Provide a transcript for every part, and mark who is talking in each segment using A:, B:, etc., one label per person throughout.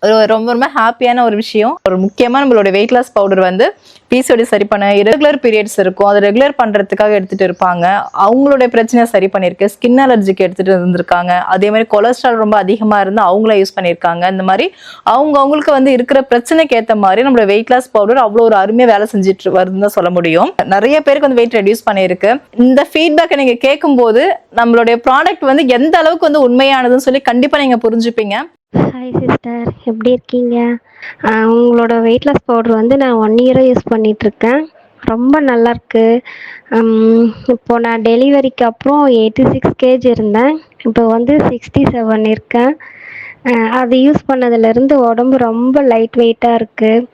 A: ரொம்ப ரொம்ப ஹாப்பியான ஒரு விஷயம். ஒரு முக்கியமா நம்மளோட வெயிட் லாஸ் பவுடர் வந்து பிசிஓடி சரி பண்ண, இரெகுலர் பீரியட்ஸ் இருக்கும், அதை ரெகுலர் பண்றதுக்காக எடுத்துட்டு இருப்பாங்க. அவங்களுடைய பிரச்சனையை சரி பண்ணிருக்கு. ஸ்கின் அலர்ஜிக்கு எடுத்துட்டு இருந்திருக்காங்க. அதே மாதிரி கொலஸ்ட்ரால் ரொம்ப அதிகமா இருந்து அவங்கள யூஸ் பண்ணியிருக்காங்க. இந்த மாதிரி அவங்களுக்கு வந்து இருக்கிற பிரச்சனைக்கு ஏற்ற மாதிரி நம்மளோட வெயிட் லாஸ் பவுடர் அவ்வளோ ஒரு அருமையா வேலை செஞ்சுட்டு வருதுன்னு சொல்ல முடியும். நிறைய பேருக்கு வந்து வெயிட் ரெடியூஸ் பண்ணியிருக்கு. இந்த ஃபீட்பேக்கை நீங்க கேட்கும்போது நம்மளுடைய ப்ராடக்ட் வந்து எந்த அளவுக்கு வந்து உண்மையானதுன்னு சொல்லி கண்டிப்பா நீங்க புரிஞ்சுப்பீங்க.
B: ஹாய் சிஸ்டர், எப்படி இருக்கீங்க? உங்களோட வெயிட் லாஸ் பவுடர் வந்து நான் 1 இயராக யூஸ் பண்ணிகிட்ருக்கேன். ரொம்ப நல்லாயிருக்கு. இப்போது நான் டெலிவரிக்கு அப்புறம் 86 கேஜி இருந்தேன். இப்போ வந்து 67 இருக்கேன். அது யூஸ் பண்ணதுலேருந்து உடம்பு ரொம்ப லைட் வெயிட்டாக இருக்குது.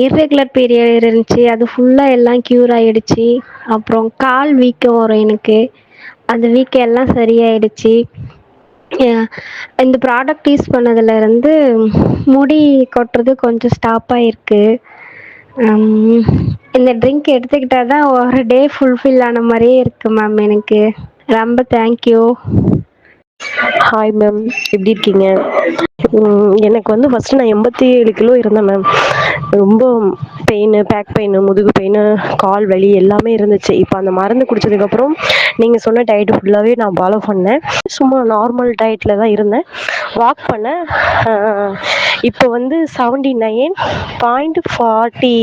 B: இர்ரெகுலர் பீரியட் இருந்துச்சு, அது ஃபுல்லாக எல்லாம் க்யூர் ஆகிடுச்சு. அப்புறம் கால் வீக்கம் வரும் எனக்கு, அந்த வீக்கம் எல்லாம் சரியாயிடுச்சு. இந்த ப்ராடக்ட் யூஸ் பண்ணதுலேருந்து முடி கொட்டுறது கொஞ்சம் ஸ்டாப் ஆகிருக்கு. இந்த ட்ரிங்க் எடுத்துக்கிட்டால் தான் ஒரு டே ஃபுல்ஃபில் ஆன மாதிரியே இருக்குது மேம். எனக்கு ரொம்ப தேங்க்யூ.
C: ஹாய் மேம், எப்படி இருக்கீங்க? எனக்கு வந்து ஃபஸ்ட்டு நான் 87 கிலோ இருந்தேன் மேம். ரொம்ப பெயின், பேக் பெயின், முதுகு பெயின், கால் வலி எல்லாமே இருந்துச்சு. இப்போ அந்த மருந்து குடித்ததுக்கப்புறம் நீங்கள் சொன்ன டயட்டு ஃபுல்லாகவே நான் ஃபாலோ பண்ணேன். சும்மா நார்மல் டயட்டில் தான் இருந்தேன். வாக் பண்ணேன். இப்போ வந்து 79.40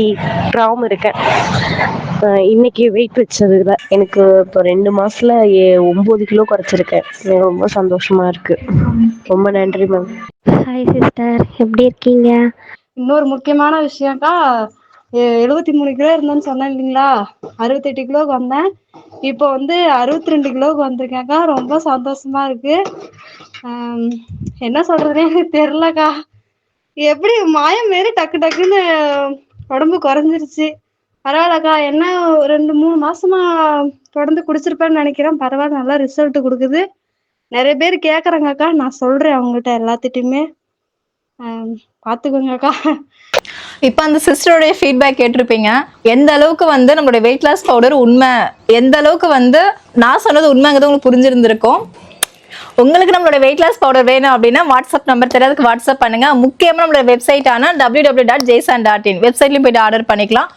C: கிராம் இருக்கேன். இன்னைக்கு வெயிட் வச்சதுல எனக்கு இப்போ 2 மாசத்துல 9 கிலோ குறைச்சிருக்கேன். ரொம்ப சந்தோஷமா இருக்கு. ரொம்ப நன்றி மேம்.
B: ஹாய் சிஸ்டர், எப்படி இருக்கீங்க?
D: இன்னொரு முக்கியமான விஷயம்க்கா, 73 கிலோ இருந்தேன்னு சொன்னேன் இல்லைங்களா, 68 கிலோவுக்கு வந்தேன். இப்போ வந்து 62 கிலோவுக்கு வந்திருக்கேன்க்கா. ரொம்ப சந்தோஷமா இருக்கு. என்ன சொல்றதுனே எனக்கு தெரிலக்கா. எப்படி மாயம் மாரி டக்கு டக்குன்னு உடம்பு குறைஞ்சிருச்சு. பரவாயில்லக்கா. என்ன 2-3 மாசமா தொடர்ந்து குடிச்சிருப்பேன்னு நினைக்கிறேன். பரவாயில்ல, நல்லா ரிசல்ட் கொடுக்குது. நிறைய பேர் கேட்குறாங்கக்கா, நான் சொல்றேன் அவங்ககிட்ட எல்லாத்திட்டையுமே. பார்த்துக்கோங்கக்கா.
A: இப்போ அந்த சிஸ்டருடைய ஃபீட்பேக் கேட்டிருப்பீங்க. எந்த அளவுக்கு வந்து நம்மளுடைய வெயிட் லாஸ் பவுடர் உண்மை, எந்த அளவுக்கு வந்து நான் சொன்னது உண்மைங்கிறது உங்களுக்கு புரிஞ்சிருந்திருக்கும். உங்களுக்கு நம்மளோட வெயிட் லாஸ் பவுடர் வேணும் அப்படின்னா வாட்ஸ்அப் நம்பர் தெரியாதுக்கு வாட்ஸ்அப் பண்ணுங்க. முக்கியமாக நம்மளோட வெப்சைட்டான www.jaysan.in வெப்சைட்லையும் போயிட்டு ஆர்டர் பண்ணிக்கலாம்.